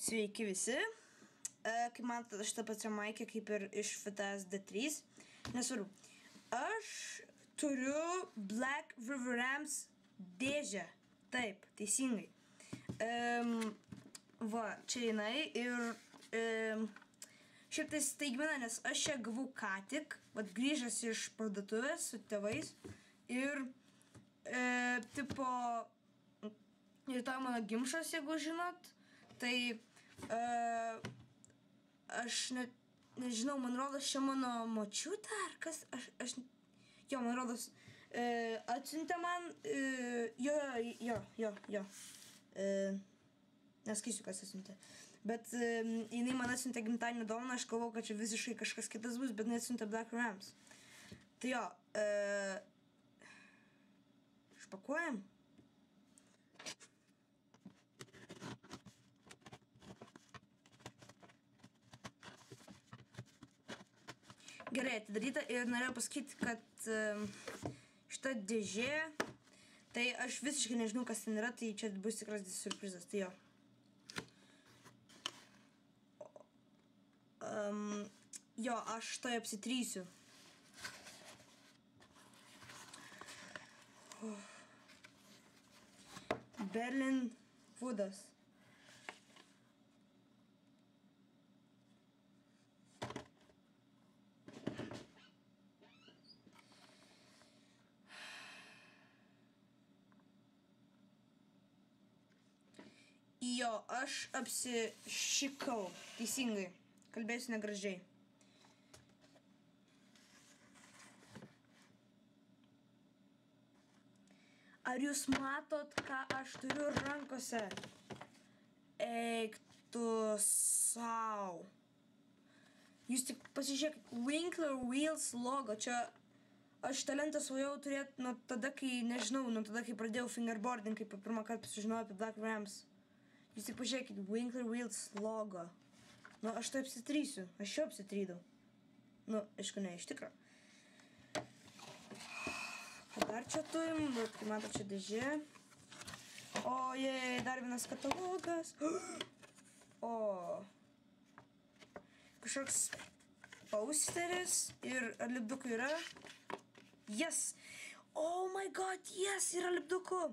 Sveiki visi. Kaip matote, šitą pačią maikę kaip ir iš FTS D3. Nesvarbu. Aš turiu Black River Rams dėžę. Taip, teisingai. Va, čia jinai ir šiaip tai staigmena, nes aš ją gavau ką tik, vat grįžęs iš parduotuvės su tėvais ir tipo rytoj mano gimšas, jeigu žinot, tai aš nežinau, man rodos, čia mano močiutė ar kas, jo, man rodos, atsiuntė man, jo, neskaisiu, kas atsiuntė, bet jinai man atsiuntė gimtadienio dovaną, aš galvau, kad čia visiškai kažkas kitas bus, bet neatsiuntė Black Rams. Tai jo, išpakuojam. Gerai, atidaryta ir norėjau pasakyti, kad šita dėžė, tai aš visiškai nežinau, kas ten yra, tai čia bus tikras siurprizas, tai jo. Jo, aš tai apsitrysiu. Berlin Woodas. Jo, aš apsišikau, teisingai, kalbėsiu negražiai. Ar jūs matot, ką aš turiu rankose? Eik tu sau. Jūs tik pasižiūrėkit, Winkler Wheels logo, čia aš talentą svajau turėti nuo tada, kai, nežinau, nuo tada, kai pradėjau fingerboarding, kai pirmą kartą sužinojau apie Black Rams. Jūs tik pažiūrėkit, Winkler Wheels logo. Nu, aš tai apsitrysiu. Aš jau apsitrydau. Nu, aišku, ne, iš tikro. Ką dar čia turim? Bet, kai mato, čia dėžė. O, jei, dar vienas katalogas. O. Kažkoks posteris. Ir ar lipdukų yra? Yes! Oh my god, yes! Yra lipdukų!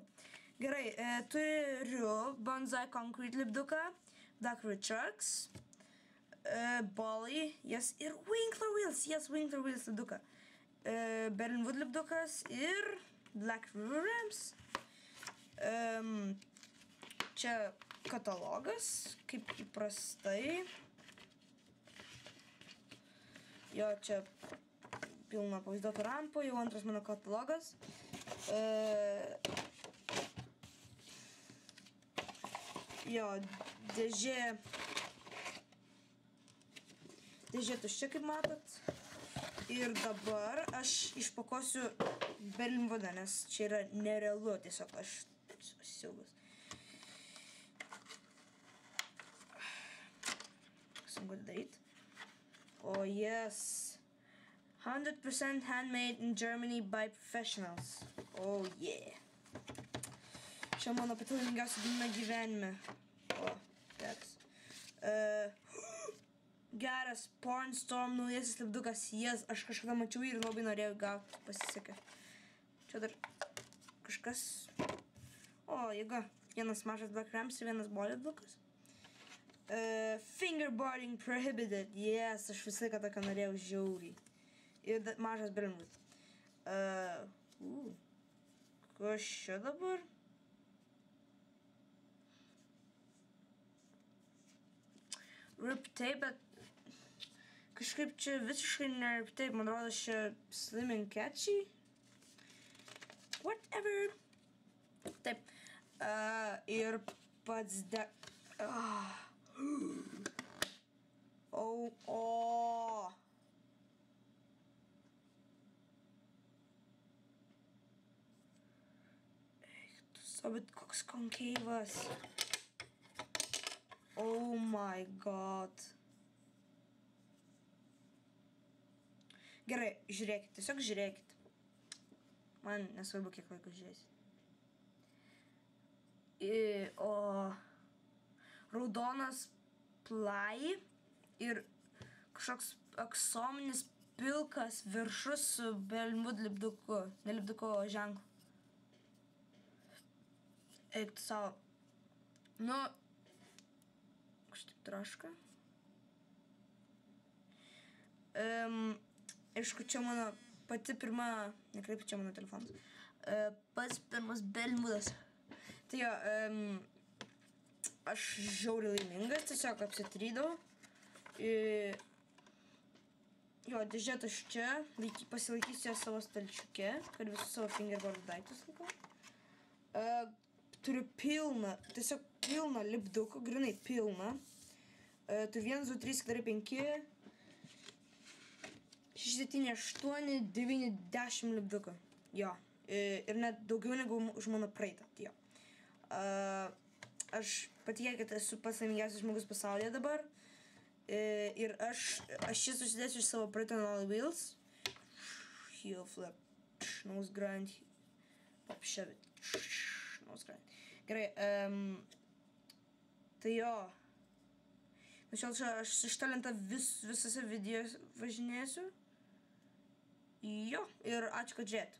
Gerai, turiu Bonsai Concrete lipduką, Black River Trucks, Bolly, yes, ir Winkler Wheels, yes, Winkler Wheels lipduką, Berlin Wood lipdukas ir Black River Rams. Čia katalogas, kaip įprastai. Jo, čia pilna pavaizduotų rampų, jau antras mano katalogas. Jo, dėžė tuščia, kaip matot. Ir dabar aš išpakuosiu Berlin Woodą, nes čia yra nerealu, tiesiog aš siaubas. Sunku daryti. Oh, yes. 100% handmade in Germany by professionals. Oh, yeah. Čia mano pati laimingiausia diena gyvenime. O, geras. Geras Pornstorm naujasis lipdukas. Yes, aš kažkada mačiau ir labai norėjau gauti, pasisekė. Čia dar kažkas. O, jėga. Vienas mažas Black Rams ir vienas Bolly lipdukas. Fingerboarding prohibited. Yes, aš visą laiką toką norėjau žiauriai. Ir mažas Berlin Wood. Kas čia dabar? Rip tape, bet kažkaip čia visiškai ne rip tape, man rodos čia slim and catchy. Whatever. Taip. Ir pats O. Eik tu savo, bet koks konkeivas. Oh my god. Gerai, žiūrėkit, tiesiog žiūrėkit. Man nesvarbu, kiek laiko žiūrėsit. O raudonas ply ir kažkoks aksominis pilkas viršus su Belmud lipduku, ne lipduko ženklu. Eik tu savo. Nu, kažkaip troška. Aišku, čia mano pati pirma, nekreip, čia mano telefonas. Pats pirmas Belmudas. Tai jo, aš žiauriai laimingas, tiesiog apsitrydau. Jo, dėžė tuščia, pasilaikysiu ją savo stalčiuke, kad visus savo fingerboard daiktus laikau. Turiu pilną, tiesiog pilną lipdukų, grinai pilną. Turiu 1, 2, 3, 4, 5, 6, 7, 8, 9, 10 lipdukų. Jo, ir net daugiau negu už mano praeitą, jo. Aš patikėkit, esu pats laimingiausias žmogus pasaulyje dabar. Ir aš čia susidėsiu iš savo praeitą Nolly Wheels. Heel flip, nose grind, pop shove it, nose grind. Gerai, tai jo. Nuo šiol aš su šita lenta visose video važinėsiu. Jo, ir ačiū, kad žiūrėt.